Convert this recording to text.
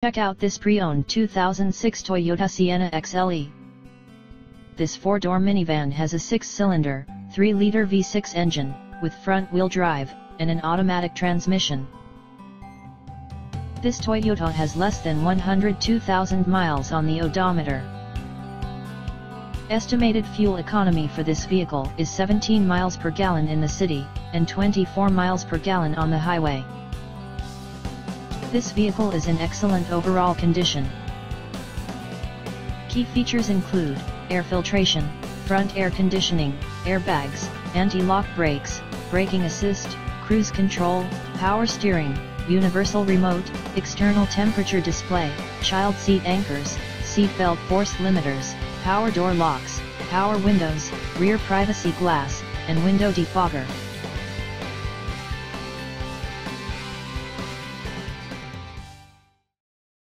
Check out this pre-owned 2006 Toyota Sienna XLE. This 4-door minivan has a 6-cylinder, 3-liter V6 engine, with front-wheel drive, and an automatic transmission. This Toyota has less than 102,000 miles on the odometer. Estimated fuel economy for this vehicle is 17 miles per gallon in the city, and 24 miles per gallon on the highway. This vehicle is in excellent overall condition. Key features include air filtration, front air conditioning, airbags, anti-lock brakes, braking assist, cruise control, power steering, universal remote, external temperature display, child seat anchors, seat belt force limiters, power door locks, power windows, rear privacy glass, and window defogger.